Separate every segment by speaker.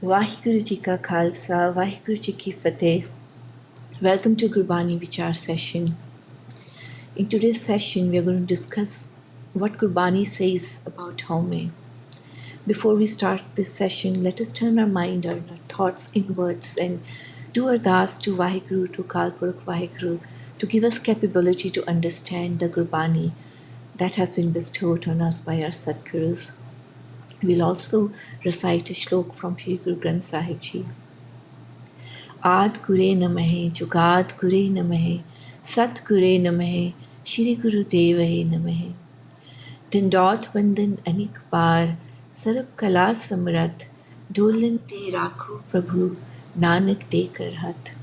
Speaker 1: Vaheguru Ji Ka Khalsa, Vaheguru Ji Ki Fateh. Welcome to Gurbani Vichar session. In today's session, we are going to discuss what Gurbani says about Home. Before we start this session, let us turn our mind, our thoughts inwards and do ardas to Vaheguru, to Kalpurukh Vaheguru, to give us capability to understand the Gurbani that has been bestowed on us by our Sadgurus. We'll also recite a shlok from Shri Guru Granth Sahib Ji. आद गुरे नमः जुगाद गुरे नमः सत गुरे नमः श्री गुरुदेव नमः दंडौत वंदन अनेक बार सर्व कला समरथ डोलन ते राखो प्रभु नानक दे कर हाथ.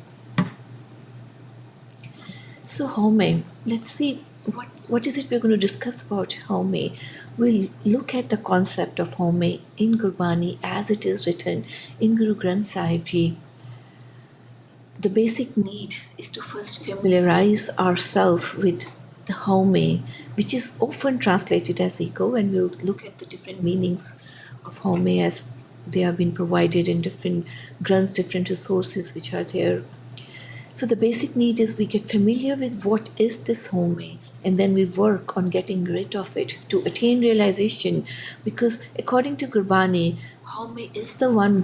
Speaker 1: So Home, let's see what is it we're going to discuss about Home. We'll look at the concept of Home in Gurbani as it is written in Guru Granth Sahib Ji. The basic need is to first familiarize ourselves with the Home, which is often translated as ego, and we'll look at the different meanings of Home as they have been provided in different grunts, different resources which are there. So the basic need is we get familiar with what is this Home, and then we work on getting rid of it to attain realization, because according to Gurbani, Home is the one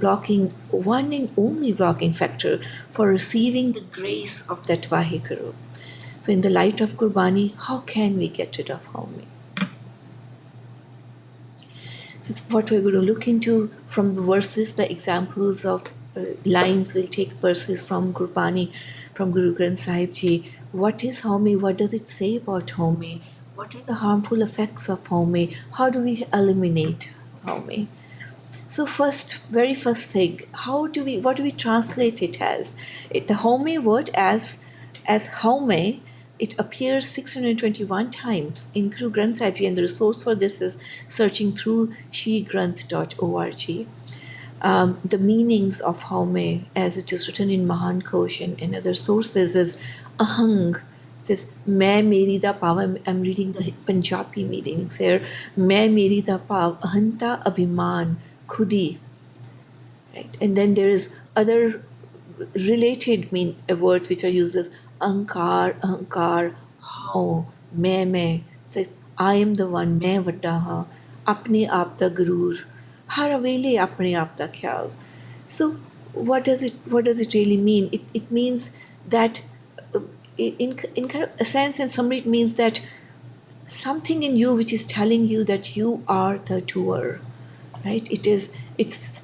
Speaker 1: and only blocking factor for receiving the grace of that Vaheguru. So in the light of Gurbani, how can we get rid of Home? So what we're going to look into from the verses, the examples of lines, will take verses from Gurbani, from Guru Granth Sahib Ji. What is Home? What does it say about Home? What are the harmful effects of Home? How do we eliminate Home? So very first thing, what do we translate it as? The Home word as Home, it appears 621 times in Guru Granth Sahib Ji, and the resource for this is searching through shigranth.org. The meanings of Home as it is written in Mahan Kosh and other sources is Ahang. It says, Main meri da pav, I'm reading the Punjabi meanings here. Main meri da pav, ahanta abhiman, khudi. Right? And then there is other related words which are used as ahankar, hao, main. It says, I am the one, main vadda haan, apne aap da gurur, har avele apne aap da khyal. So what does it really mean? It means that in kind of a sense and summary, it means that something in you which is telling you that you are the doer, right? It's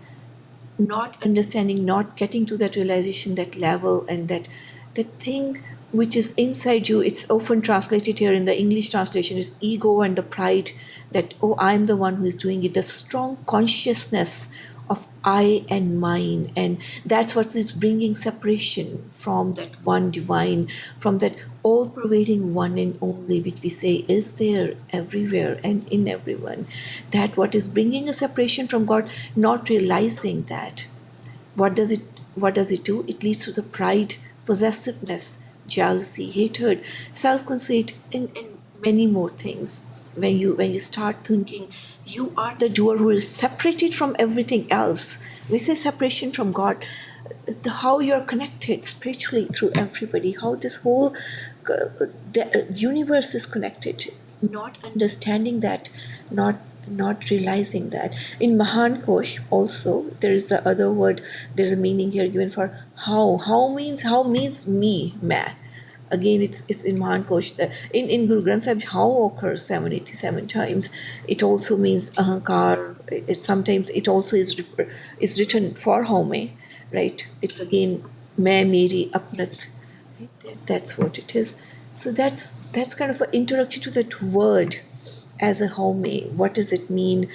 Speaker 1: not understanding, not getting to that realization, that level, and that thing which is inside you. It's often translated here in the English translation is ego and the pride that, oh, I'm the one who is doing it. The strong consciousness of I and mine, and that's what is bringing separation from that one divine, from that all-pervading one and only, which we say is there everywhere and in everyone. That what is bringing a separation from God, not realizing that. What does it do? It leads to the pride, possessiveness, jealousy, hatred, self-conceit, and many more things. When you start thinking you are the doer who is separated from everything else, we say separation from God, how you're connected spiritually through everybody, how this whole universe is connected, not understanding that, not realizing that. In Mahan Kosh also, there is the other word, there's a meaning here given for how. How means me, ma. Again, it's in Mahan Kosh. In Guru Granth Sahib, how occurs 787 times. It also means ahankar. Sometimes it also is written for Home, right? It's again main meri apnat. Right? That's what it is. So that's kind of an introduction to that word as a Home. What does it mean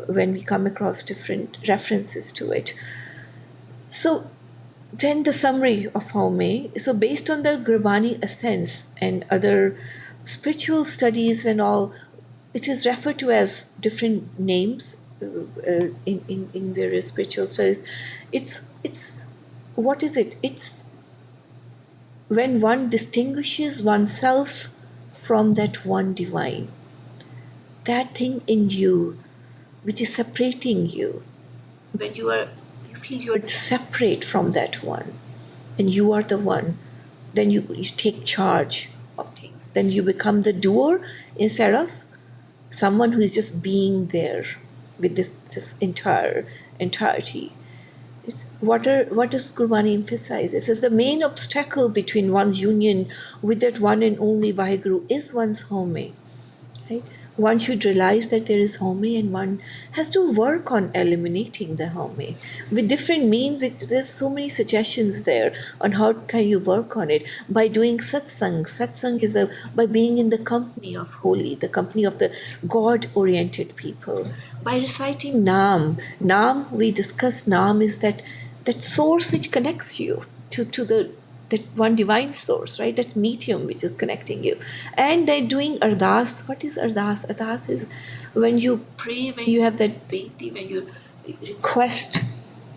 Speaker 1: when we come across different references to it? So then the summary of Home. So based on the Gurbani essence and other spiritual studies and all, it is referred to as different names in various spiritual studies. It's what is it? It's when one distinguishes oneself from that one divine, that thing in you which is separating you. When you feel you're separate from that one, and you are the one, then you take charge of things. Then you become the doer instead of someone who is just being there with this entirety. What does Gurbani emphasize? It says the main obstacle between one's union with that one and only Vaheguru is one's home. Right? One should realize that there is home, and one has to work on eliminating the home. With different means, there's so many suggestions there on how can you work on it. By doing satsang. Satsang is by being in the company of holy, the company of the God-oriented people. By reciting Naam. Naam, we discussed Naam is that source which connects you to that one divine source, right? That medium which is connecting you. And they're doing ardas. What is ardas? Ardas is when you pray, when you have that beti, when you request,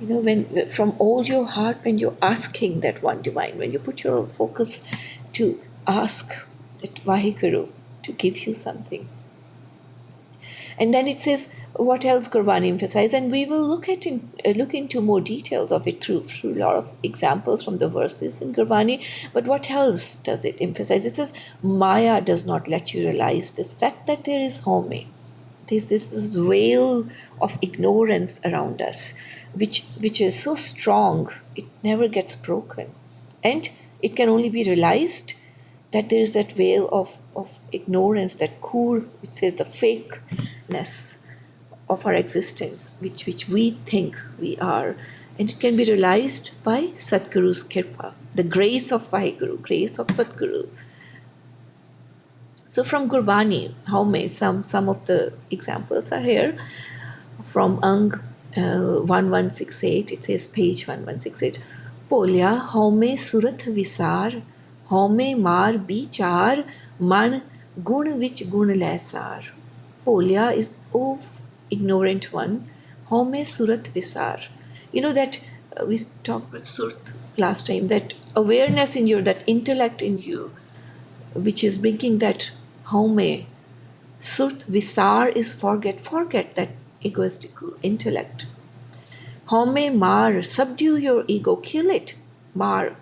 Speaker 1: when from all your heart, when you're asking that one divine, when you put your focus to ask that Vaheguru to give you something. And then it says, what else Gurbani emphasized? And we will look into more details of it through a lot of examples from the verses in Gurbani. But what else does it emphasize? It says, Maya does not let you realize this fact that there is home. There's this veil of ignorance around us, which is so strong, it never gets broken. And it can only be realized that there is that veil of ignorance, that kur, which says the fakeness of our existence, which we think we are. And it can be realized by Satguru's kirpa, the grace of Vaheguru, grace of Satguru. So from Gurbani, some of the examples are here. From Ang 1168, it says, page 1168, Polya haume surat visar, haume mar bichar, man gun vich gun laisar. Polya is, oh ignorant one, haume surat visar. You know that we talked about surat last time, that awareness in you, that intellect in you, which is bringing that haume. Surat visar is forget that egoistical intellect. Haume mar, subdue your ego, kill it. Mar,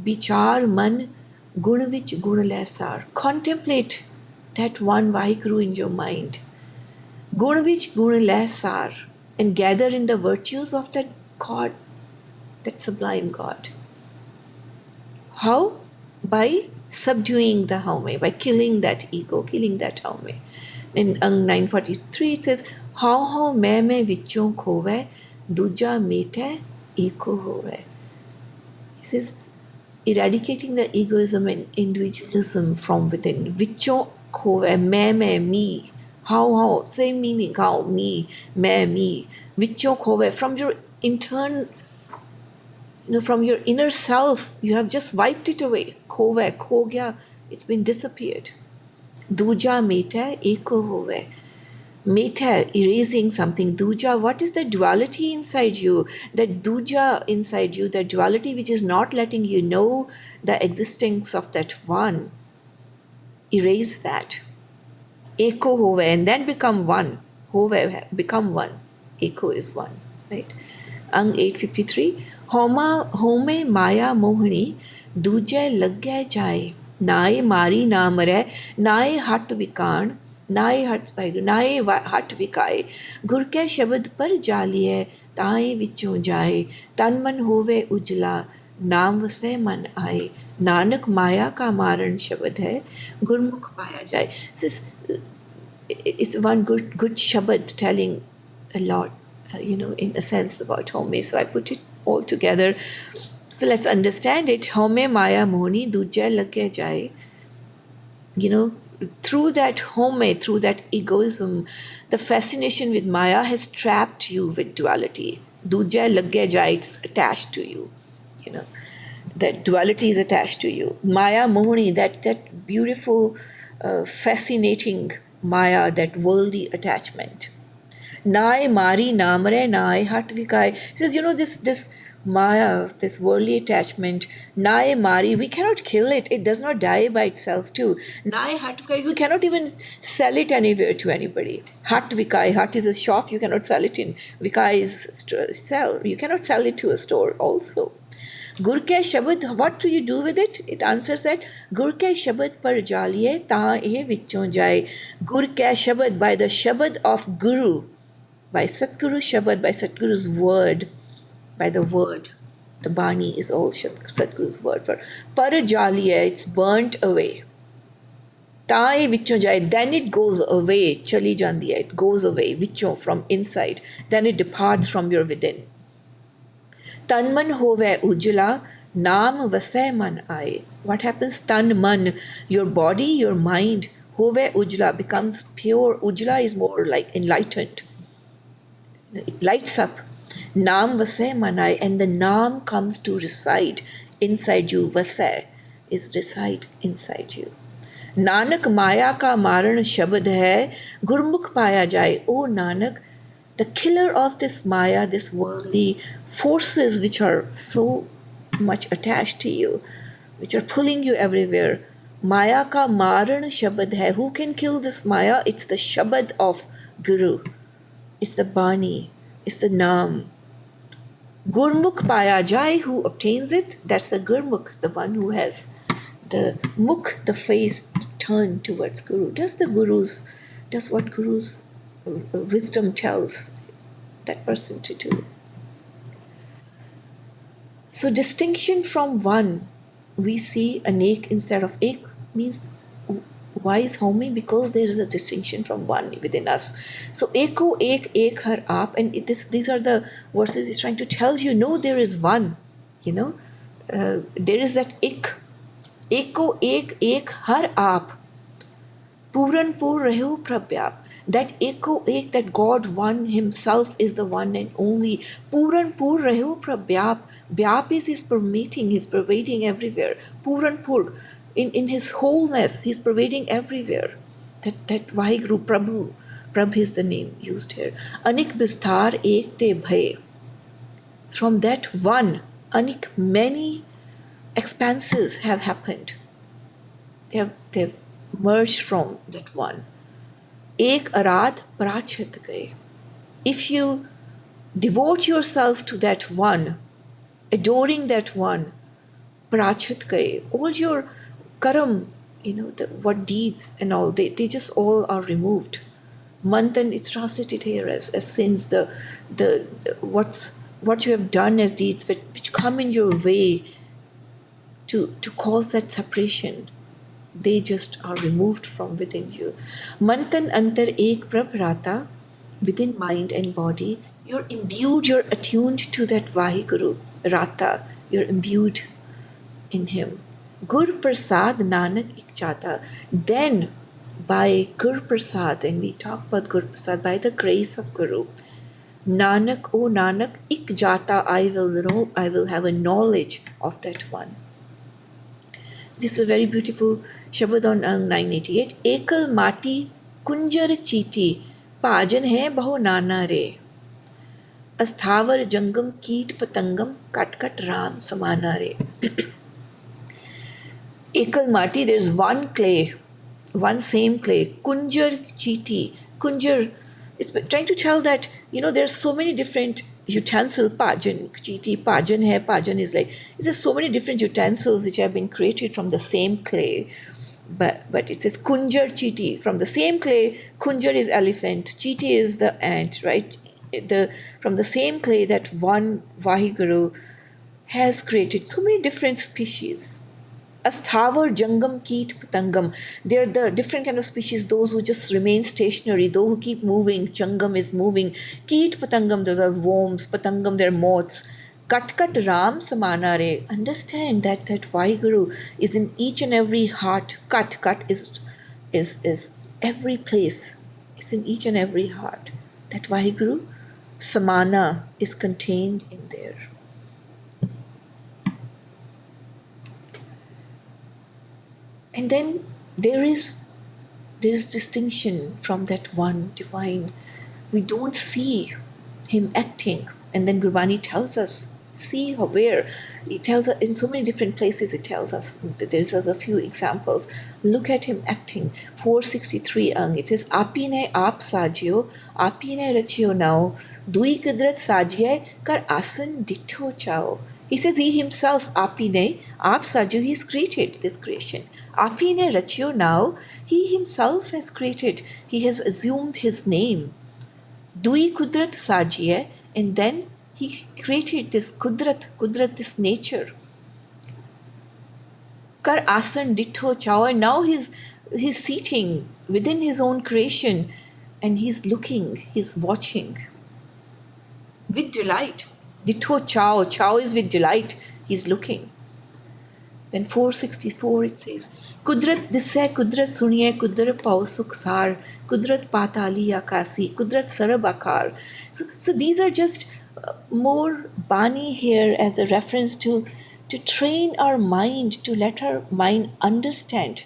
Speaker 1: bichar man gun vich gun laisar. Contemplate that one Vaheguru in your mind. Gun vich gun laisar, and gather in the virtues of that God, that sublime God. How? By subduing the haume, by killing that ego, killing that haume. In Ang 943 it says, Hau me vichon khove, duja mete eko hove. He says, eradicating the egoism and individualism from within. Vichon khove, me. How, same meaning, how, me, me. Vichon khove, from your internal, from your inner self, you have just wiped it away. Khove, kho gaya, it's been disappeared. Duja meta eko hove. Meta, erasing something. Duja, what is the duality inside you? That duja inside you, the duality which is not letting you know the existence of that one. Erase that. Eko hove, and then become one. Hove, become one. Eko is one, right? Ang 853, home maya mohani, duje lagya jai, nae mari na mare, nae hat vikan, nae hat vikaye, gur ke shabad par jaliye, tae vichon jaye, tan man hove ujla, नाम वसे मन आए, नानक माया का मारण शब्द है, गुरमुख पाया जाए. It's one good shabad telling a lot, in a sense about home. So I put it all together. So let's understand it. Home maya mohni dujya lagya jaye. Through that home, through that egoism, the fascination with Maya has trapped you with duality. Dujya lagya jaye, it's attached to you. That duality is attached to you. Maya mohni, that beautiful, fascinating Maya, that worldly attachment. Nai Mari Namre Nai Hatvikai. He says, this Maya, this worldly attachment, Nai Mari, we cannot kill it. It does not die by itself too. Nai Hatvikai, we cannot even sell it anywhere to anybody. Hatvikai, Hat is a shop you cannot sell it in. Vikai is sell. You cannot sell it to a store also. Gur ke shabad, what do you do with it? It answers that Gur ke shabad par jaliye ta e vichon jai. Gur ke shabad, by the shabad of Guru, by Satguru Shabad, by Satguru's word, by the word. The Bani is all Satguru's word for Parajaliya, it's burnt away. Tae vichon jai, then it goes away. Chali jandiya, it goes away. Vichon, from inside. Then it departs from your within. Tanman hove ujla, naam vasai man aaye. What happens? Tan man, your body, your mind, hove ujla, becomes pure. Ujla is more like enlightened. It lights up. Naam vasai manai, and the naam comes to reside inside you. Vasai is reside inside you. Nanak maya ka maran shabad hai, gurmukh paya jai. O Nanak, the killer of this maya, this worldly forces which are so much attached to you, which are pulling you everywhere. Maya ka maran shabad hai. Who can kill this maya? It's the shabad of Guru. It's the Bani. It's the Naam. Gurmukh paya jai, who obtains it, that's the Gurmukh, the one who has the mukh, the face turned towards Guru. Does what Guru's wisdom tells that person to do. So distinction from one, we see anek instead of ek, means why is Homi? Because there is a distinction from one within us. So eko ek har aap, and these are the verses he's trying to tell you. No, there is one. There is that ek. Eko ek har aap. Puran pur rehu prabhyap. That eko ek, that God one himself is the one and only. Puran pur rehu prabhyap. Byap is his permeating, his pervading everywhere. Puran pur. In his wholeness, he's pervading everywhere. That Vaheguru Prabhu. Prabhu is the name used here. Anik bistar ek te bhaye. From that one, anik, many expanses have happened. They've merged from that one. Ek arad prachit gaye. If you devote yourself to that one, adoring that one, prachit gaye, all your karam, what deeds and all, they just all are removed. Manthan, it's translated here as sins, what you have done as deeds which come in your way to cause that separation, they just are removed from within you. Manthan antar ek prabhrata, within mind and body, you're imbued, you're attuned to that Vaheguru, Rata, you're imbued in him. Gur Prasad Nanak Ikchata. Then by Gur Prasad, and we talk about Gur Prasad, by the grace of Guru, Nanak, O Nanak, Ikjata, I will know, I will have a knowledge of that one. This is a very beautiful Shabad on 988. Ekal Mati Kunjar Chiti, Pajan hai baho nana re. Asthavar Jangam Keet Patangam, Kat Kat Ram Samana re. Ekal Mati, there's one clay, one same clay. Kunjar Chiti. Kunjar, it's trying to tell that, there's so many different utensils. Pajan, Chiti, Pajan hai. Pajan is like, there's so many different utensils which have been created from the same clay. But it says Kunjar Chiti. From the same clay, Kunjar is elephant, Chiti is the ant, right? From the same clay that one Vaheguru has created so many different species. Asthavar Jangam Keet Patangam. They're the different kind of species, those who just remain stationary, those who keep moving. Jangam is moving. Keet Patangam, those are worms. Patangam, they're moths. Kat Kat Ram Samana re. Understand that Vaheguru is in each and every heart. Kat is every place. It's in each and every heart. That Vaheguru, Samana, is contained in there. And then there is distinction from that one divine We don't see him acting. And then Gurbani tells us, see where. He tells us in so many different places, it tells us. There's a few examples. Look at him acting. 463 ang. It says, Api ne aap sajyo, api ne rachyo nao, dui kudrat sajye kar asan ditho chao. He says he himself, Api ne, aap sajyo, he's created this creation. Api ne rachyo nao, he himself has created. He has assumed his name. Dui kudrat sajiye, and then he created this kudrat, this nature. Kar asan ditho chao, and now he's seating within his own creation, and he's looking, he's watching with delight. Ditho chao, chao is with delight. He's looking. Then 464 it says, Kudrat disse, Kudrat suniye, Kudrat pao suksar, Kudrat patali akasi, Kudrat sarab akar. So these are just more Bani here as a reference to train our mind, to let our mind understand.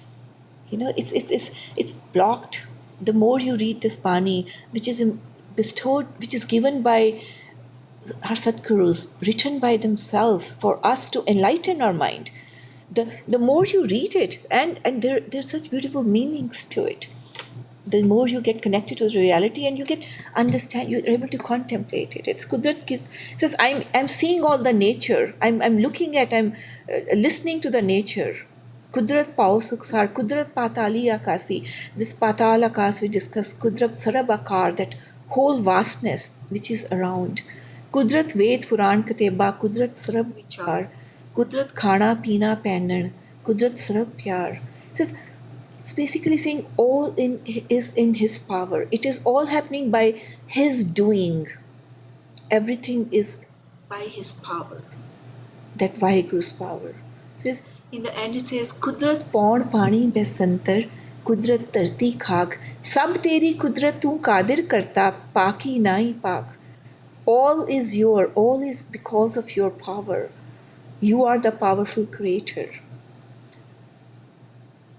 Speaker 1: It's blocked. The more you read this Bani, which is bestowed, which is given by our Sadgurus, written by themselves for us to enlighten our mind, the more you read it, and there's such beautiful meanings to it, the more you get connected to the reality, and you get understand, you're able to contemplate it. It's Kudrat says, I'm seeing all the nature, I'm looking at, I'm listening to the nature. Kudrat pao suksar, Kudrat patali akasi. This patal akas we discussed, Kudrat sarabakar, that whole vastness which is around. Kudrat Ved Puran Kateba, Kudrat Sarab Vichar, Kudrat Khana Pina Panan, Kudrat Sarab Pyar. It's basically saying all is in his power. It is all happening by his doing. Everything is by his power. That Vaheguru's power. In the end it says, Kudrat Paun Pani Besantar, Kudrat Tarti Khak, Sab Teri Kudrat Tu Kadir Karta, Paki Nai Pak. All is all is because of your power. You are the powerful creator.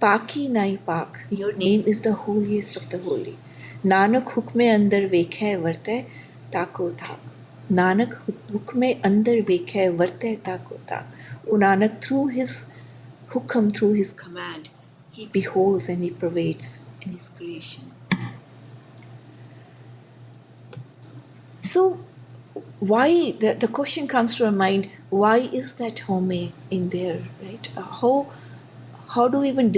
Speaker 1: Paki nai pak. Your name is the holiest of the holy. Nanak hukme andar vekhe varte tako tak. Nanak hukme andar vekhe varte tako tak. O Nanak, through his hukam, through his command, he beholds and he pervades in his creation. So, why the question comes to our mind, why is that home in there, right? How do we even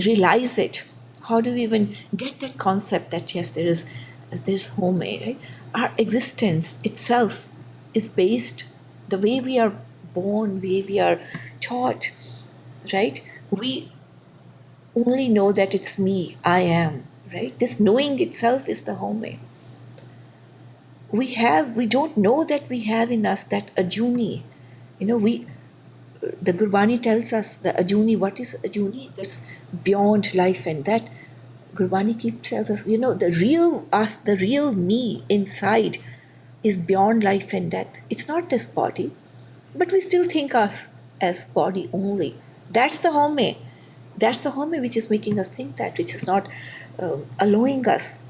Speaker 1: realize it? How do we even get that concept that yes, there's home, right? Our existence itself is based, the way we are born, way we are taught, right? We only know that it's me, I am, right? This knowing itself is the home. We don't know that we have in us that ajuni. The Gurbani tells us the ajuni, what is ajuni? Just beyond life, and that Gurbani keeps tells us, the real us, the real me inside is beyond life and death. It's not this body, but we still think us as body only. That's the home. That's the home which is making us think that, which is not allowing us.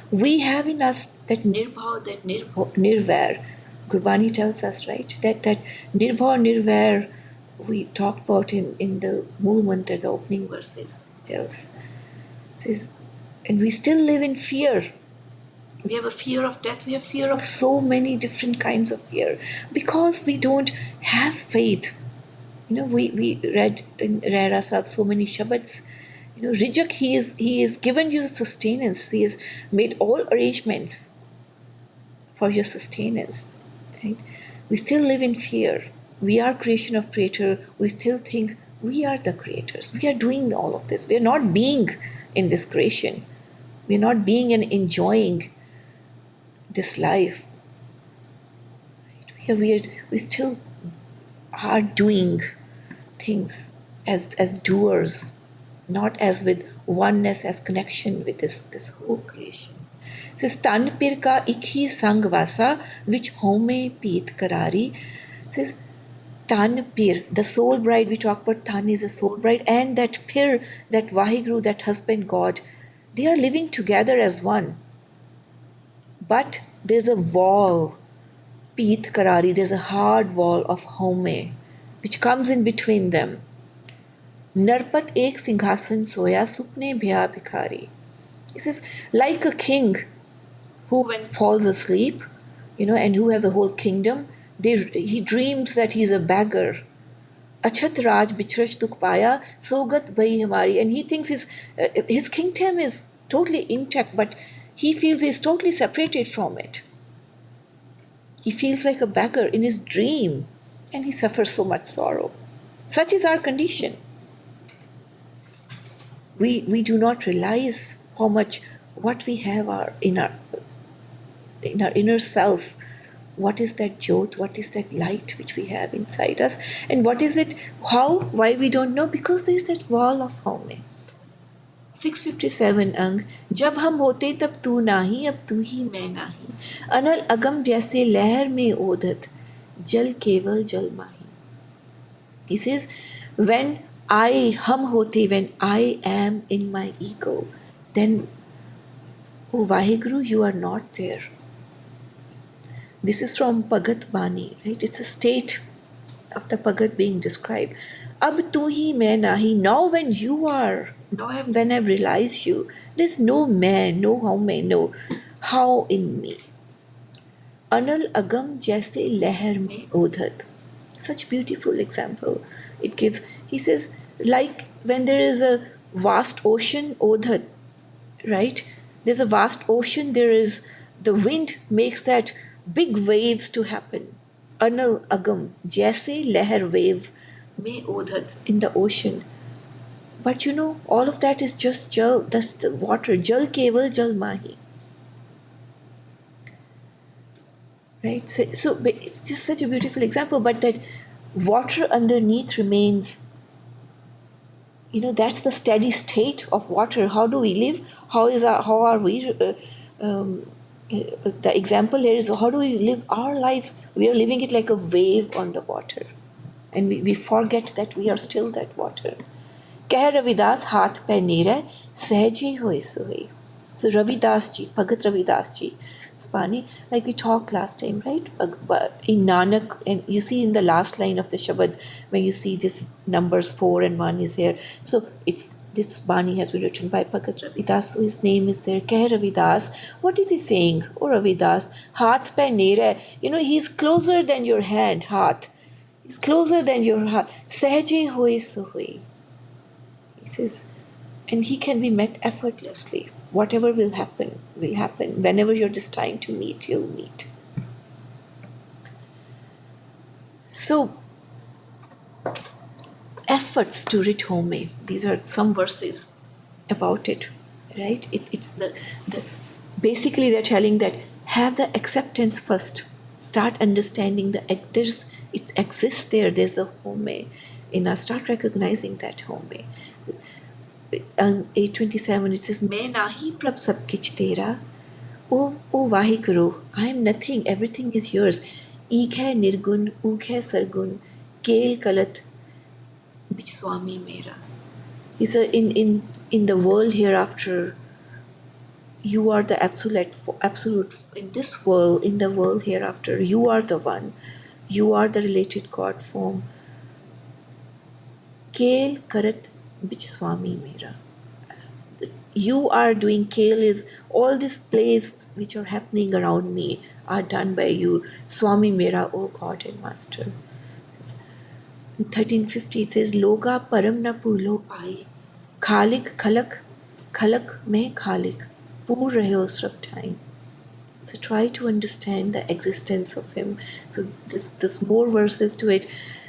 Speaker 1: We have in us that nirbhav, that nirvair. Gurbani tells us, right, that nirbhav, nirvair we talked about in the Mool Mantra, the opening verses. Says, and we still live in fear. We have a fear of death. We have fear of so many different kinds of fear because we don't have faith. We read in Rehra Sahib so many Shabads. Rijak, he is given you sustenance. He has made all arrangements for your sustenance. Right? We still live in fear. We are creation of creator. We still think we are the creators. We are doing all of this. We are not being in this creation. We are not being and enjoying this life. Right? We still are doing things as doers, not as with oneness, as connection with this whole creation. It says, Tan pir ka ik hi sang vasa, which home peet karari. It says, Tan pir, the soul bride, we talk about Tan is a soul bride, and that pir, that Vaheguru, that husband God, They are living together as one. But there's a wall, Peet Karari, there's a hard wall of Home, which comes in between them. Narpat ek singhasan soya supne bhya bhikhari. He says, like a king who, when falls asleep, and who has a whole kingdom, he dreams that he's a beggar. Achat Raj Bichraj Dukh Paya, Sogat Bhai Hamari. And he thinks his kingdom is totally intact, but he feels he's totally separated from it. He feels like a beggar in his dream, and he suffers so much sorrow. Such is our condition. We do not realize how much what we have in our inner self. What is that jyot? What is that light which we have inside us? And what is it? How? Why we don't know? Because there is that wall of Home. 657 अंग जब हम होते तब तू नाही अब तू ही मैं नाही अनल अगम जैसे लहर में ओधत जल केवल जल माही. He says, when हम होते, when I am in my ego, then, oh Vaheguru, you are not there. This is from Bhagat Bani, right? It's a state of the Bhagat being described. Ab tu hi main nahi. Now when you are, when I've realized you, there's no man, no Home, no how in me. Anal agam jaise leher mein odhat. Such beautiful example it gives. He says, like when there is a vast ocean, odhat, right? There's a vast ocean, the wind makes that big waves to happen. Anal agam, jaise leher wave mein odhat, in the ocean. But all of that is just jal, that's the water. Jal keval jal mahi. Right? So it's just such a beautiful example, but that water underneath remains, that's the steady state of water. How do we live? How are we? The example here is, how do we live our lives? We are living it like a wave on the water. And we forget that we are still that water. Keh Ravidas haath pe nere, sehje hoye sohi. So Ravidas ji, Bhagat Ravidas ji, Spani, like we talked last time, right? In Nanak, and you see in the last line of the Shabad, when you see this numbers 4 and 1 is here. So this Bani has been written by Bhagat Ravidas, so his name is there. Keh Ravidas. What is he saying? Oh Ravidas, haath pe nere. He's closer than your hand, haath. He's closer than your heart. Sehje hoye sohi. He says, and he can be met effortlessly. Whatever will happen, will happen. Whenever you're just trying to meet, you'll meet. So, efforts to reach Home. These are some verses about it, right? It's the basically they're telling that have the acceptance first. Start understanding it exists there. There's the Home in us. Start recognizing that Home. 827 it says, "Main nahi prab sab kich tera." Oh Vaheguru, I am nothing. Everything is yours. Ek hai nirgun, uk hai sargun, kel kalat bich swami mera. He said, in the world hereafter, you are the absolute. In this world, in the world hereafter, you are the one. You are the related God form. Kel karat bich swami mera. You are doing Kale is all these plays which are happening around me are done by you. Swami Mera, O God and Master. In 1350 it says, Loga param na pulo ai. Khalik khalak mein khalik. Poor rahe sab time. So try to understand the existence of him. So there's more verses to it.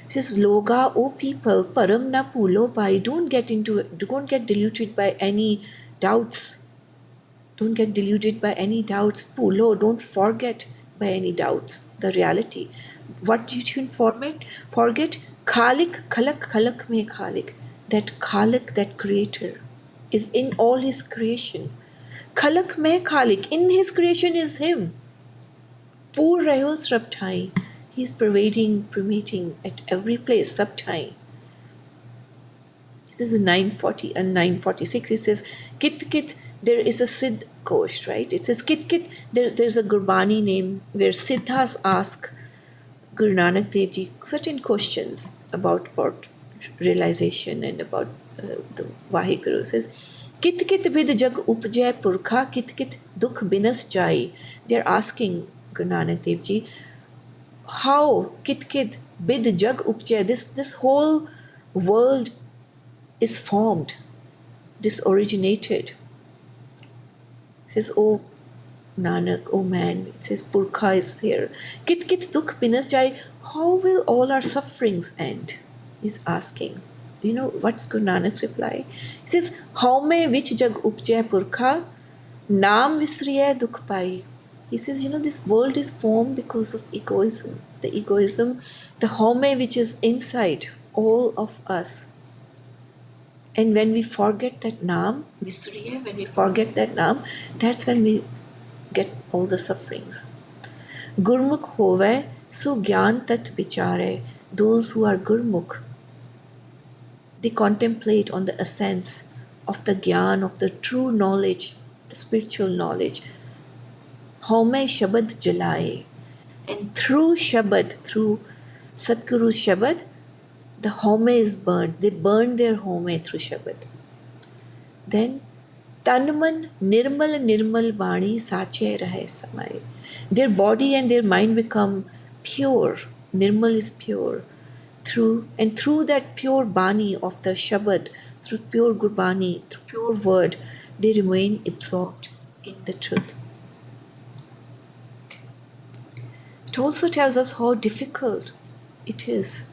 Speaker 1: It says, Loga, O people, param na pulo pai. Don't get deluded by any doubts. Don't get deluded by any doubts. Pulo, don't forget by any doubts the reality. What you should forget? Khalik, khalak mein khalik. That khalik, that creator, is in all his creation. Khalak mein khalik, in his creation is him. Pur raho srabthai. He is permeating at every place, sabthai. This is 940 and 946. He says, Kit kit there is a Siddh Kosh, right? It says Kit Kit. There's a Gurbani name where Siddhas ask Guru Nanak Dev Ji certain questions about realization and about the Vaheguru. It says Kit Kit Bid Jag Upjay Purkha Kit Kit Dukh Binas Jai. They're asking Guru Nanak Dev Ji, how Kit Kit Bid Jag Upjay, this whole world is formed, this originated. It says, oh Nanak, oh man, it says Purkha is here. Kit Kit Dukh Binas Jai, how will all our sufferings end? He's asking. You know what's Guru Nanak's reply? He says, how may which jag upjay Purkha, naam visriye dukh pai. He says, you know, this world is formed because of egoism. The egoism, the home which is inside all of us. And when we forget that naam, visriye, when we forget that naam, that's when we get all the sufferings. Gurmukh hove su gyan tat vichare. Those who are Gurmukh, they contemplate on the essence of the gyan, of the true knowledge, the spiritual knowledge. Home Shabad jalaye. And through Shabad, through Satguru's Shabad, the home is burned. They burn their home through Shabad. Then Tanman nirmal nirmal bani sache rahe samay. Their body and their mind become pure. Nirmal is pure. Through that pure bani of the Shabad, through pure Gurbani, through pure word, they remain absorbed in the truth. It also tells us how difficult it is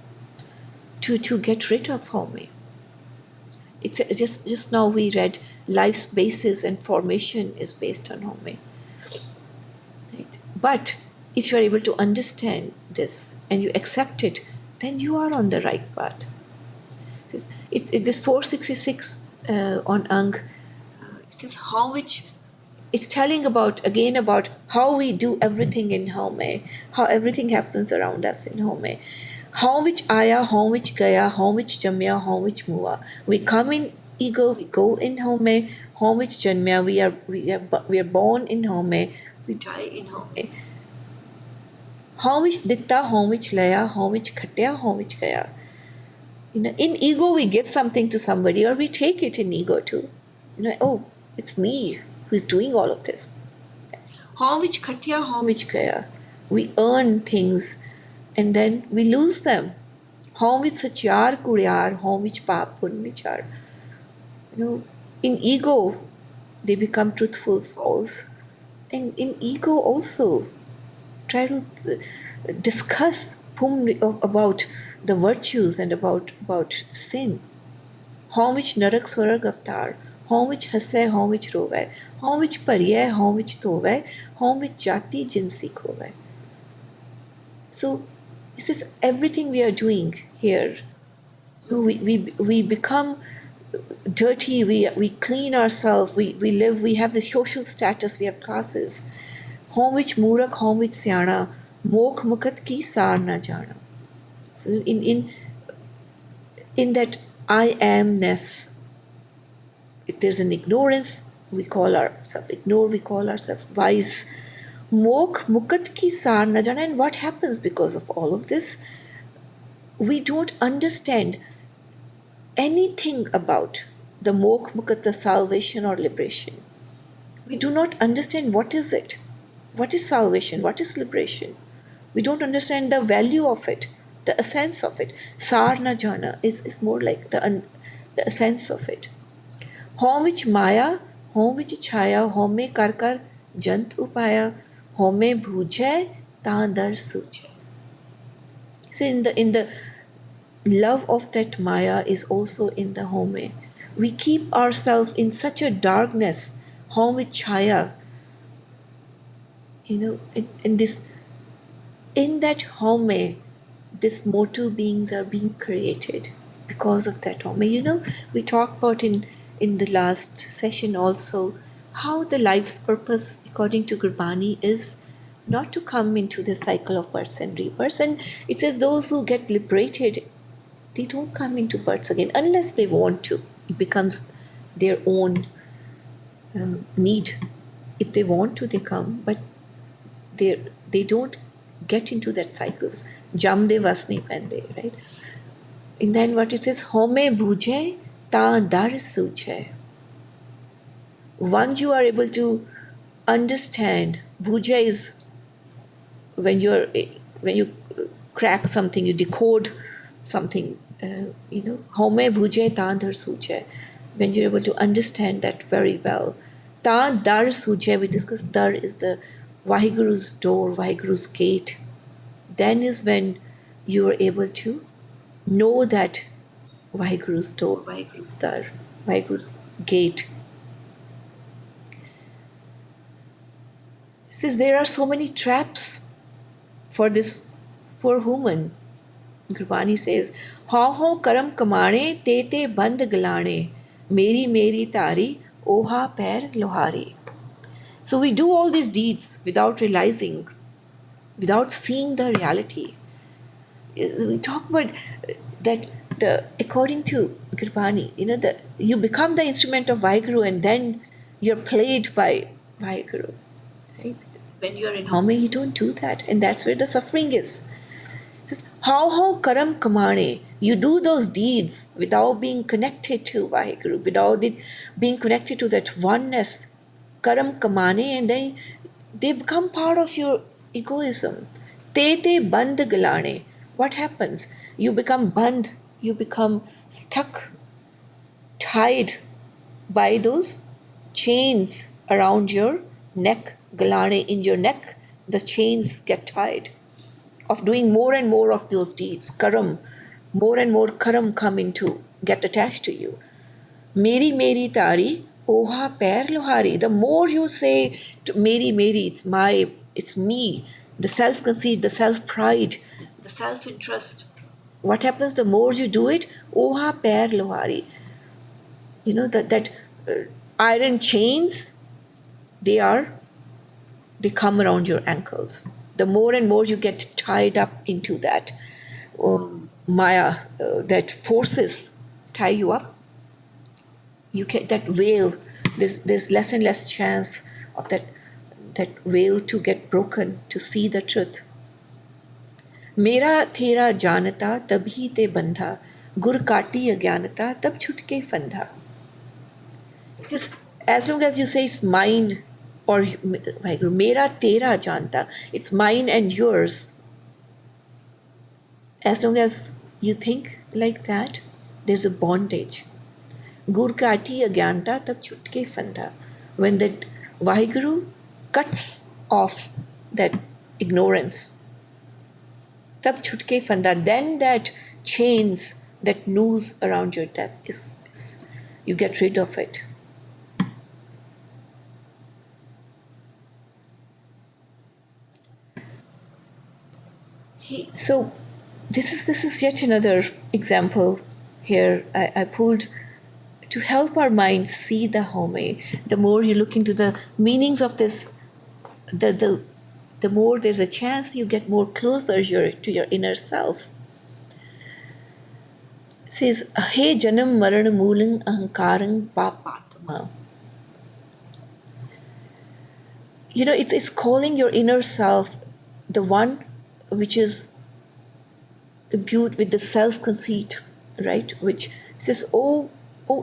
Speaker 1: to get rid of home. It's just now we read life's basis and formation is based on home. Right? But if you are able to understand this and you accept it, then you are on the right path. This 466 on Ang, it says how which, it's telling about how we do everything in home, how everything happens around us in home. How which aya, how which gaya, how which jamya, how which mua. We come in ego, we go in home. How which janmya, we are born in home, we die in home. How which ditta, how which laya, how which khatya, how which gaya. In ego we give something to somebody, or we take it in ego too. Oh, it's me who's doing all of this. How which khatya, how which gaya. We earn things and then we lose them. How which sachar kuryar, how which paap pun vichar. In ego they become truthful false. And in ego also try to discuss about the virtues and about sin. How which narak swarag avatar, how which hase, how which rove, how which parye, how which tove, how which jati jinsi khove. So this is everything we are doing here. We become dirty, we clean ourselves, we live, we have the social status, we have classes. How which murak, how which syana, mokh mukat ki sar na jana. So in that I amness, if there's an ignorance, we call ourselves ignored, we call ourselves wise. Mokh mukat ki sar na jana. And what happens because of all of this? We don't understand anything about the mokh mukat, the salvation or liberation. We do not understand what is it. What is salvation? What is liberation? We don't understand the value of it, the essence of it. Sar na jana is more like the essence of it. Hom which maya, hom which chaya, home kar kar jant upaya, home bhujay tandar sujay. See, in the love of that maya is also in the home. We keep ourselves in such a darkness, home with chaya. In that home, these mortal beings are being created because of that home. We talked about in the last session also how the life's purpose, according to Gurbani, is not to come into the cycle of births and rebirths. And it says those who get liberated, they don't come into births again unless they want to. It becomes their own need. If they want to, they come, but they don't get into that cycles. Jam de vas nahi pende, right? And then what it says, home bhuje ta dar suche. Once you are able to understand, bhuja is when you crack something, you decode something. Home bhuje ta dar suche. When you're able to understand that very well, ta dar suche. We discussed dar is the Vaheguru's door, Vaheguru's gate. Then is when you are able to know that Vaheguru's door, Vaheguru's dar, Vaheguru's gate. It says there are so many traps for this poor woman. Gurbani says, "Ho karam kamane, te te band galane, meri meri tari, oha pair lohari." So we do all these deeds without realizing, without seeing the reality. We talk about that according to Gurbani, you become the instrument of Vaheguru and then you're played by Vaheguru. Right? When you're in Home, you don't do that. And that's where the suffering is. It says, how karam kamane. You do those deeds without being connected to Vaheguru, without it being connected to that oneness. Karam kamane, and then they become part of your egoism. Te te band galane. What happens? You become band, you become stuck, tied by those chains around your neck, galane in your neck. The chains get tied of doing more and more of those deeds. Karam, more and more karam come into, get attached to you. Meri meri tari, oha pair lohari. The more you say, Meri meri, it's me, the self-conceit, the self-pride, the self-interest. What happens the more you do it? Oha pair lohari. That iron chains, they come around your ankles. The more and more you get tied up into that Maya, that forces tie you up, you get that veil. There's less and less chance of that veil to get broken, to see the truth. Mera thera janata tabhi te bandha, gur kati agyanata tab chutke fandha. It says, as long as you say it's mine, or mera tera janta, it's mine and yours. As long as you think like that, there's a bondage. Gur kati agyanta tab chutke fanda. When that Vaheguru cuts off that ignorance, tab chutke fanda, then that chains, that noose around your neck is you get rid of it. So this is yet another example here I pulled to help our minds see the home. The more you look into the meanings of this, the more there's a chance you get more closer to your inner self. It says, He janam maran moolang ahankarang papatma. It's calling your inner self, the one which is imbued with the self-conceit, right? Which says, oh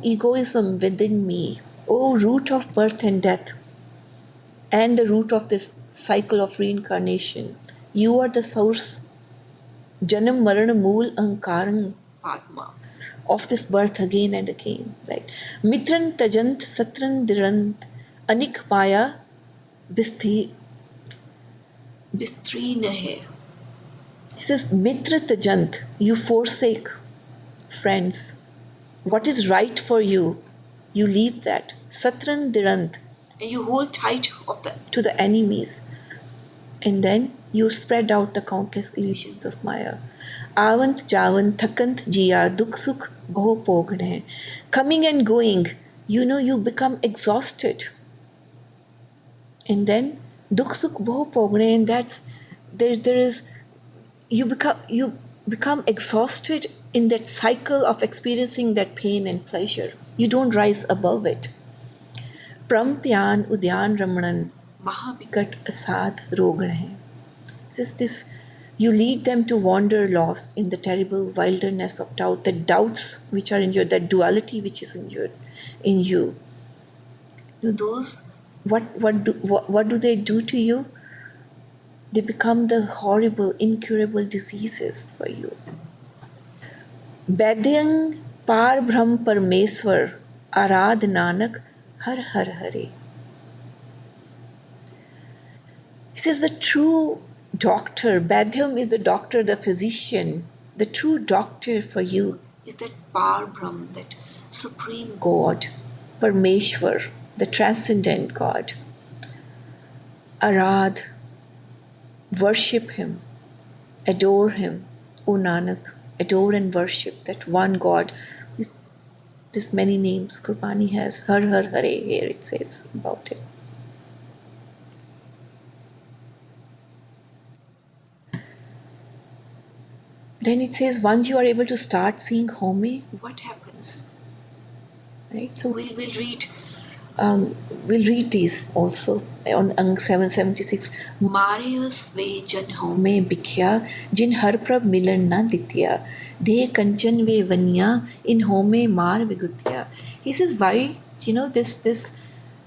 Speaker 1: egoism within me, oh root of birth and death, and the root of this cycle of reincarnation. You are the source, janam marana mool ahankarang padma, of this birth again and again, right? Mitran tajant satran dirant anik maya bistri nahe. He says, Mitra tajant, you forsake friends. What is right for you, you leave that. Satran dirant, and you hold tight to the enemies. And then you spread out the countless illusions of Maya. Avant javant thakant jiya dukh sukh bho pogne. Coming and going, you become exhausted. And then dukh sukh bho pogne, and that's there is you become exhausted in that cycle of experiencing that pain and pleasure. You don't rise above it. Prampyan Udyan Ramanan Mahabikat Asad Rogane. This you lead them to wander lost in the terrible wilderness of doubt, the doubts which are in you, that duality which is in you. Those what do they do to you? They become the horrible, incurable diseases for you. Baidyang Par Brahm Parmeswar Arad Nanak Har Har Hare. He says the true doctor, Baidyam is the doctor, the physician. The true doctor for you is that Par Brahm, that supreme God, Parmeshwar, the transcendent God. Arad, worship him, adore him, O Nanak, adore and worship that one God. There's many names Gurbani has. Har Har Hare, here it says about it. Then it says, once you are able to start seeing Home, what happens? Right? So we'll read these also on Ang 776. Marius ve jan home bikhya, jin har prab milan na ditya, de kanchan ve vanya, in home mar vigutya. He says, why, this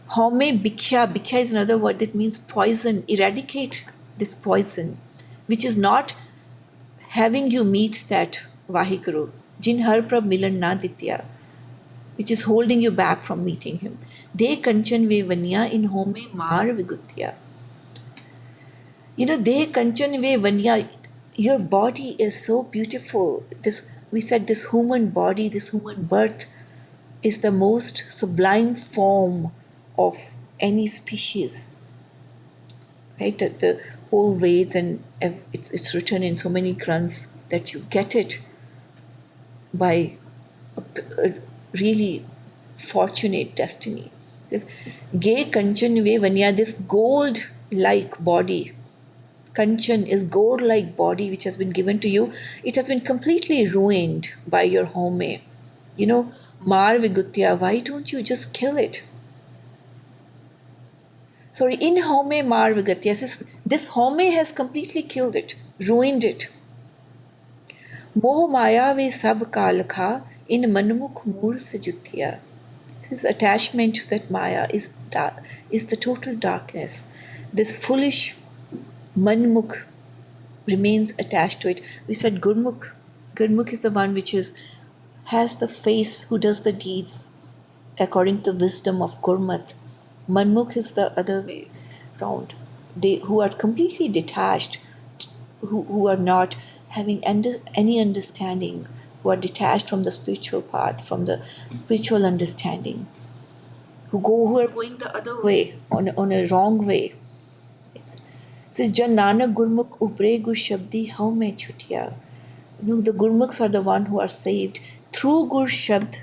Speaker 1: home bikhya is another word that means poison, eradicate this poison, which is not having you meet that Vaheguru, jin har prab milan na ditya, which is holding you back from meeting him. De kanchan ve vanya, in home mar vigutya. De kanchan ve vanya, your body is so beautiful. We said this human body, this human birth is the most sublime form of any species. Right? The whole ways, and it's written in so many grunts that you get it by a really fortunate destiny. This Ge Kanchan Ve Vanya, this gold-like body. Kanchan is gold-like body which has been given to you. It has been completely ruined by your home. Mar Vigutya, why don't you just kill it? Sorry, in home mar vigatya, this home has completely killed it, ruined it. Moh maya ve sab kalkha, in manmukh moor sajutya. This attachment to that maya is the total darkness. This foolish manmukh remains attached to it. We said Gurmukh. Gurmukh is the one which has the face, who does the deeds according to the wisdom of Gurmat. Manmukh is the other way round. They who are completely detached, who are not having any understanding, who are detached from the spiritual path, from the spiritual understanding, who are going the other way, on a wrong way. Yes. It says, Jan Nanak Gurmukh Ubre Gur Shabdi How Me Chutiya. The Gurmukhs are the one who are saved through Gur Shabd.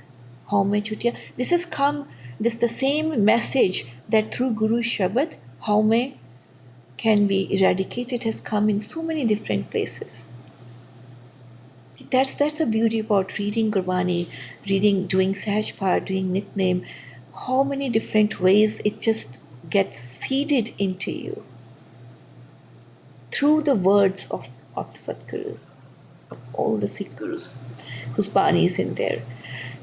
Speaker 1: How me chutiya. This has come, the same message that through Guru Shabad, how me can be eradicated, has come in so many different places. That's the beauty about reading Gurbani, doing Sahajpat, doing Nitnem. How many different ways it just gets seeded into you through the words of Satgurus, of all the Sikh Gurus, whose Bani is in there.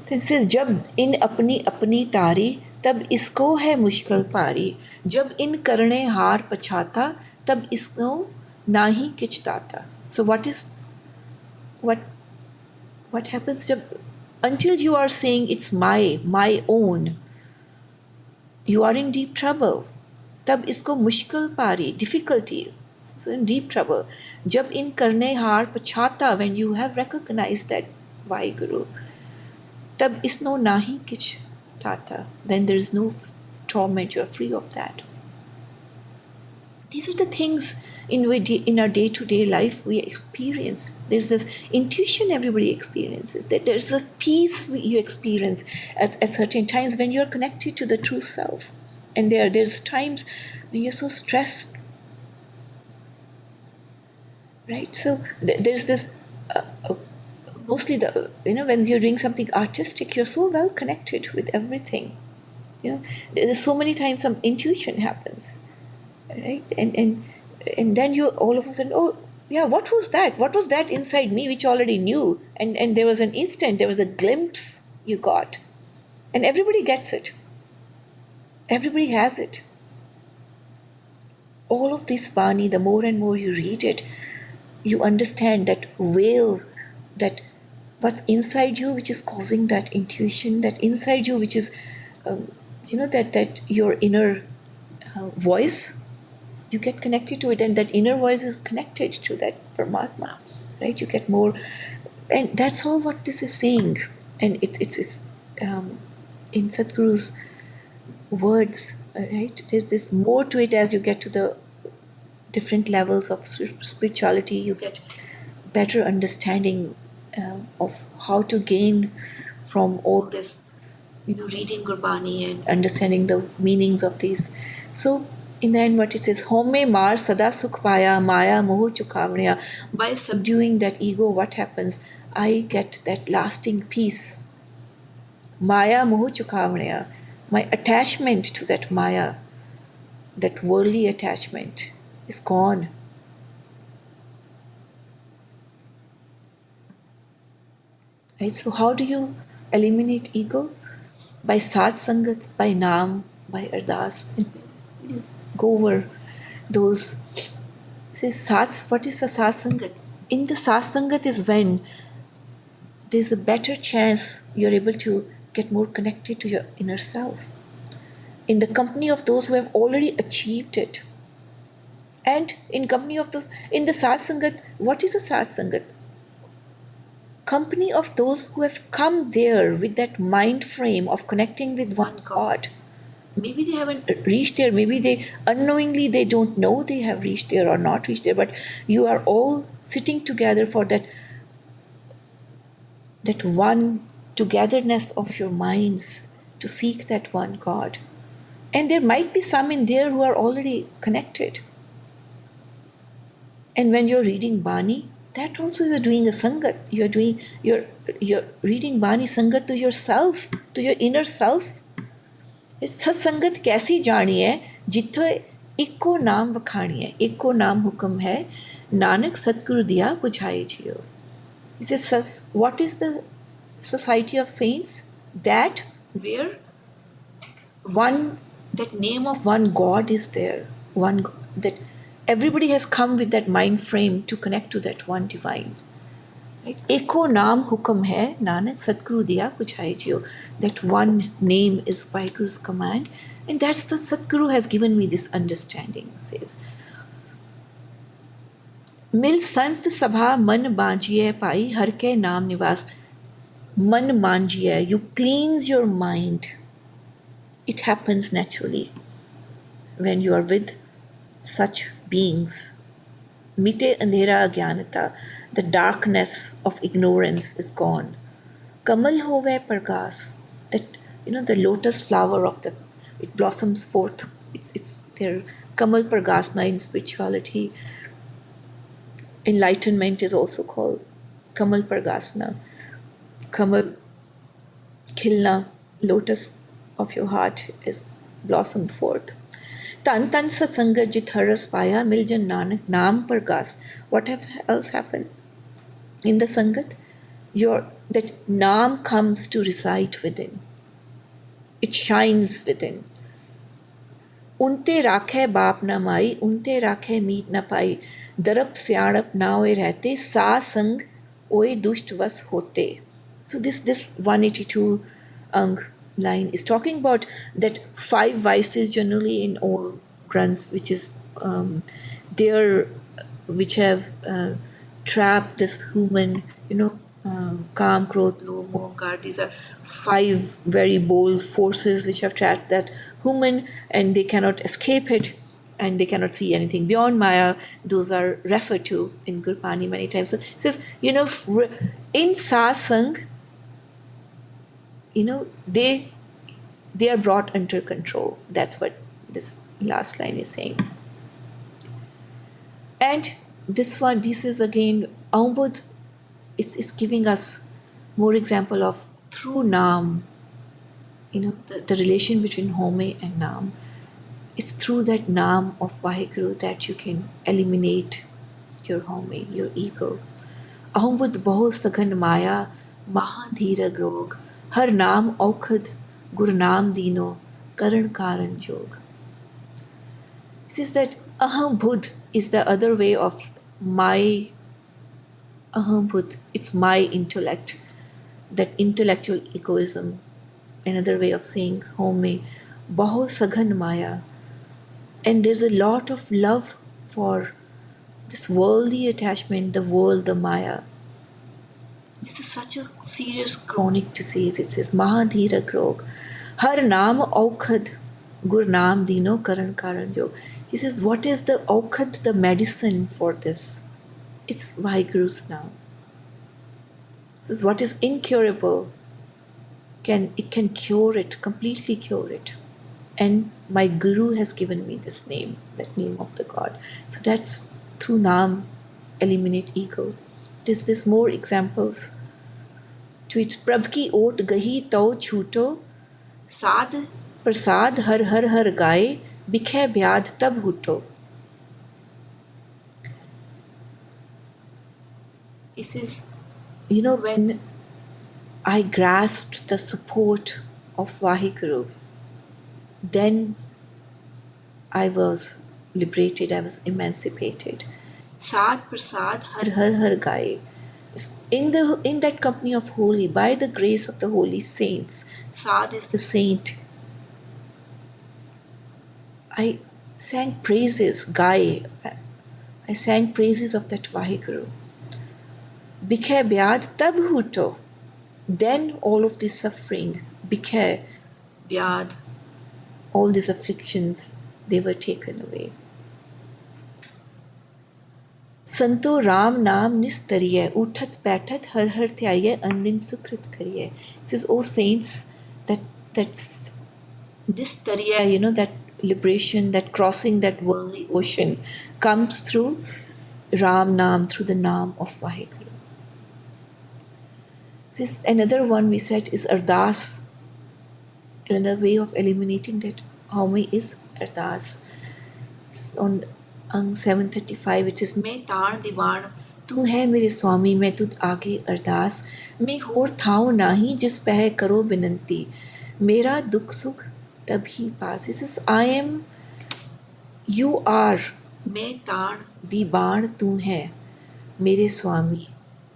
Speaker 1: Says, जब इन अपनी अपनी तारी तब इसको है मुश्किल पारी, जब इन करने हार पछाता तब इसको नाही किचताता. So what happens until you are saying it's my own, you are in deep trouble. तब इसको मुश्किल पारी, difficulty, so in deep trouble. जब इन करने हार पछाता, when you have recognized that Vaheguru, tab isno nahi kich tata, then there is no torment, you are free of that. These are the things in our day-to-day life we experience. There's this intuition everybody experiences, that there's a peace you experience at certain times when you're connected to the true self. And there's times when you're so stressed, right? So there's this mostly when you're doing something artistic, you're so well connected with everything. You know, there's so many times some intuition happens, right? And then you all of a sudden, oh yeah, what was that? What was that inside me which I already knew? And there was an instant, there was a glimpse you got, and everybody gets it. Everybody has it. All of this Bani, the more and more you read it, you understand that veil, that what's inside you which is causing that intuition, that inside you which is, that your inner voice, you get connected to it, and that inner voice is connected to that Paramatma, right? You get more, and that's all what this is saying. And it's in Sadhguru's words, right? There's more to it as you get to the different levels of spirituality. You get better understanding of how to gain from all this, reading Gurbani and understanding the meanings of these. So in the end, what it says, Home mar sada sukh paya, maya mohu chukavriya. By subduing that ego, what happens? I get that lasting peace. Maya mohu chukavriya. My attachment to that maya, that worldly attachment, is gone. Right? So how do you eliminate ego? By Sat Sangat, by Naam, by Ardas. We'll go over those. Says Sats, what is a Sat Sangat? In the Sat Sangat is when there's a better chance you're able to get more connected to your inner self. In the company of those who have already achieved it. And in company of those, in the Sat Sangat, what is a Sat Sangat? Company of those who have come there with that mind frame of connecting with one God. Maybe they haven't reached there, maybe they unknowingly, they don't know they have reached there or not reached there, but you are all sitting together for that one togetherness of your minds to seek that one God. And there might be some in there who are already connected. And when you're reading Bani, that also you're doing a sangat. You're reading Bani sangat to yourself, to your inner self. सत्संगत कैसी जानी है जिथे एको नाम वखाणी है, एको नाम हुक्म है, नानक सतगुरु दिया बुझाए जियो. He says, what is the society of saints? That where that name of one God is there, that everybody has come with that mind frame to connect to that one divine. Right? Eko naam hukam hai, Nanak Satguru diya puchhai jiyo. That one name is Vaheguru's command, and that's the Satguru has given me this understanding, says. Mil sant sabha man banjiye pai, har ke naam nivas. Man manjiye, you cleanse your mind. It happens naturally when you are with such beings. Mite andhera agyanata, the darkness of ignorance is gone. Kamal hove pargas, that the lotus flower it blossoms forth. It's their Kamal Pargasna in spirituality. Enlightenment is also called Kamal Pargasna. Kamal khilna, lotus of your heart is blossomed forth. Tan tan satsanga jit haras paya, miljan nanak naam pargas. What else happened? In the sangat, that naam comes to reside within. It shines within. Unte rakhe baap na mai, unte rakhe meet na pai. Darap syarap na oye rehte, sa sang oye dusht vas hote. So this 182 ang line is talking about that 5 vices generally in all granths, which is which have trapped this human, Kam, Krodh, Lobh, Moh, Ahankar. These are 5 very bold forces which have trapped that human, and they cannot escape it, and they cannot see anything beyond Maya. Those are referred to in Gurbani many times. So it says, in satsang, they are brought under control. That's what this last line is saying. And this is again, Aumbud, it's giving us more example of through Naam, the relation between Home and Naam. It's through that Naam of Vaheguru that you can eliminate your Home, your ego. Aham buddh baho saghan maya, maha dhira grog, har naam aukhad, gur naam dino, karan karan yog. This is that aham buddh is the other way of my aham buddh. It's my intellect, that intellectual egoism. Another way of saying Home, baho saghan maya. And there's a lot of love for this worldly attachment, the world, the Maya. This is such a serious chronic disease. It says Mahadhira Grog. Har Naam Aukhad, Gur Naam Dino Karan Karan Yog. He says, what is the Aukhad, the medicine for this? It's Vaheguru's Naam. He says, what is incurable, it can cure it, completely cure it. And my Guru has given me this name, that name of the God. So that's through Naam, eliminate ego. There's more examples to it. Prabh ki ot gahi tau chuto, sad prasad har har har gaye, bikhe byad tab huto. He says, when I grasped the support of Vaheguru, then I was liberated, I was emancipated. Sad prasad har har har gaye. In that company of holy, by the grace of the holy saints, Sad is the saint. I sang praises, gaye. I sang praises of that Vaheguru. Bikhe byad tab huto. Then all of this suffering, bikhe byad, all these afflictions, they were taken away. संतो राम नाम निस्तरिय उठत बैठत हर हर ध्याये अंदिन सुकृत करिए. Says, oh saints, that's this tariya, that liberation, that crossing that worldly ocean comes through Ram Naam, through the Naam of Vaheguru. Says, another one we said is Ardas. Another way of eliminating that Home is Ardas. On अंग 735 it is मैं ताण दीवान तू है मेरे स्वामी मैं तुझ आगे अरदास मैं होर थाऊं नाही जिस पह करो बिनंती मेरा दुख सुख तभी पास. He says, I am, you are, मैं ताण दीवान तू है मेरे स्वामी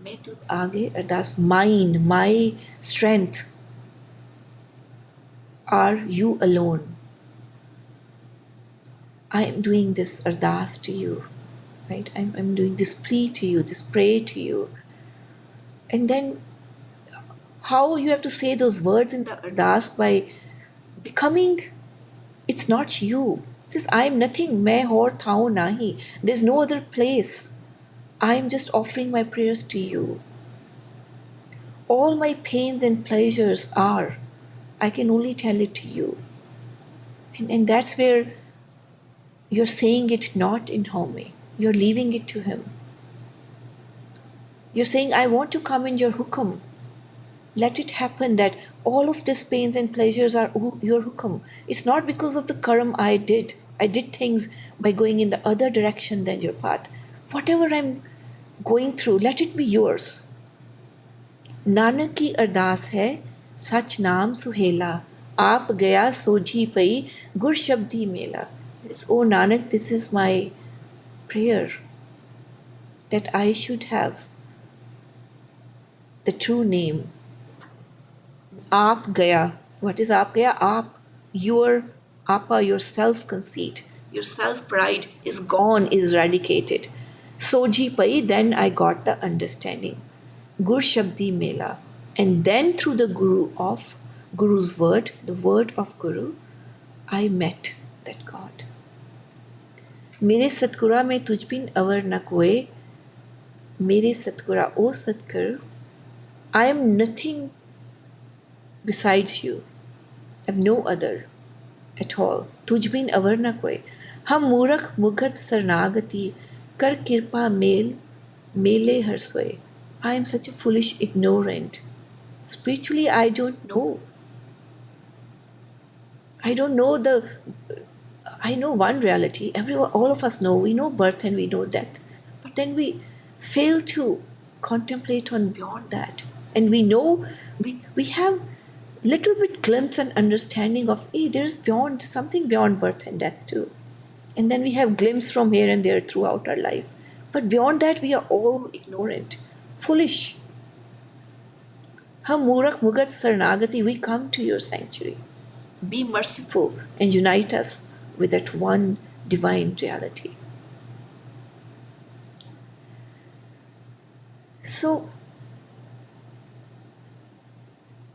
Speaker 1: मैं तुझ आगे अरदास. Mine, my strength are you alone. I am doing this ardas to you, right? I'm doing this plea to you, this prayer to you. And then how you have to say those words in the ardas by becoming, it's not you. It says, I am nothing, main aur thao nahi. There's no other place. I am just offering my prayers to you. All my pains and pleasures are, I can only tell it to you. And that's where you're saying it not in Home. You're leaving it to him. You're saying, I want to come in your hukum. Let it happen that all of these pains and pleasures are your hukum. It's not because of the karam I did. I did things by going in the other direction than your path. Whatever I'm going through, let it be yours. Nanak ki ardas hai, sach naam suhela, aap gaya soji pai, gur shabdi mela. Yes, oh Nanak, this is my prayer, that I should have the true name. Aap gaya. What is aap gaya? Aap, your apa, your self-conceit, your self-pride is gone, is eradicated. Soji pai, then I got the understanding. Gur Shabdi Mela. And then through the Guru's word, the word of Guru, I met that God. मेरे सतगुरा में तुझ बिन अवर न कोई, मेरे सतगुरा ओ सतगुर, I am nothing besides you. I have no other at all. तुझ बिन अवर न कोई. हम मूरख मुगत शरणागति कर कृपा मेले हर सोए. I am such a foolish ignorant. Spiritually, I don't know. I don't know the. I know one reality. Everyone, all of us know. We know birth and we know death, but then we fail to contemplate on beyond that. And we know we have little bit glimpse and understanding of, hey, there's beyond something beyond birth and death too. And then we have glimpse from here and there throughout our life. But beyond that, we are all ignorant, foolish. Hum Murak Mugat Saranagati, we come to your sanctuary. Be merciful and unite us with that one divine reality. So,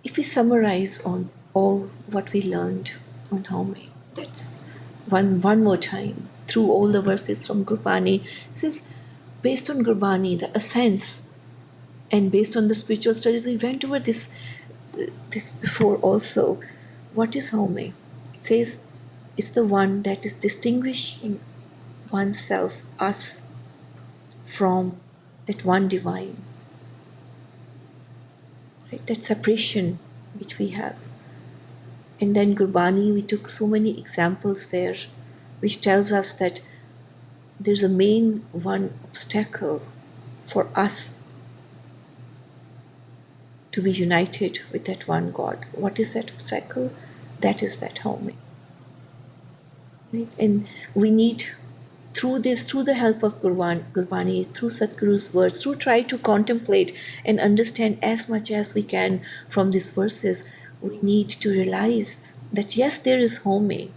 Speaker 1: if we summarize on all what we learned on Haume, that's one more time through all the verses from Gurbani, says based on Gurbani, the essence, and based on the spiritual studies, we went over this before also. What is Haume? It says it's the one that is distinguishing oneself, us, from that one divine. Right? That separation which we have. And then Gurbani, we took so many examples there, which tells us that there's a main one obstacle for us to be united with that one God. What is that obstacle? That is that Haume. Right? And we need, through the help of Gurbani, through Sadhguru's words, through try to contemplate and understand as much as we can from these verses, we need to realize that yes, there is Haume,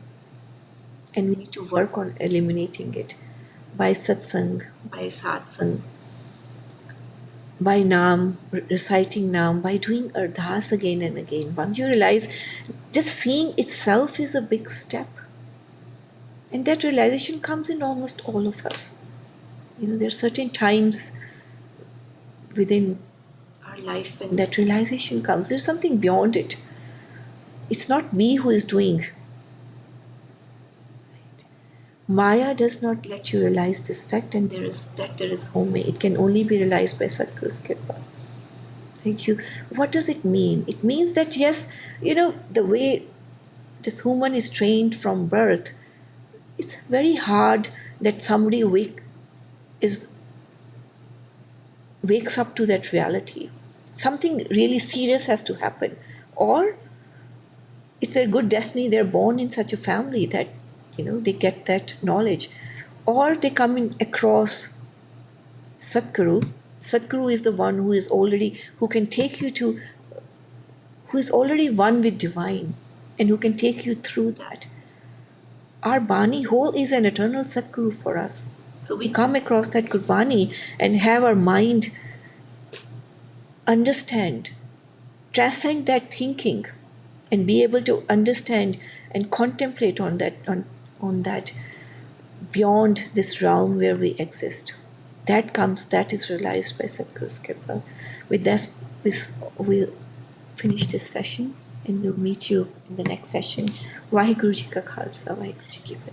Speaker 1: and we need to work on eliminating it by satsang, by satsang, by Naam, reciting Naam, by doing Ardas again and again. Once you realize, just seeing itself is a big step. And that realization comes in almost all of us. There are certain times within our life when that realization comes. There's something beyond it. It's not me who is doing. Maya does not let you realize this fact, and there is Haume. It can only be realized by Sadhguru's Kripa. What does it mean? It means that yes, the way this human is trained from birth, it's very hard that somebody wakes up to that reality. Something really serious has to happen. Or it's their good destiny, they're born in such a family that, they get that knowledge. Or they come in across Sadhguru. Sadhguru is the one who is already one with divine, and who can take you through that. Our Bani whole is an eternal Sadhguru for us. So we come across that Gurbani and have our mind understand, transcend that thinking, and be able to understand and contemplate on that beyond this realm where we exist. That is realized by Sadhguru's Kripa. With this, we'll finish this session, and we'll meet you in the next session. Vaheguru Ji Ka Khalsa, Vaheguru Ji Ki Fateh.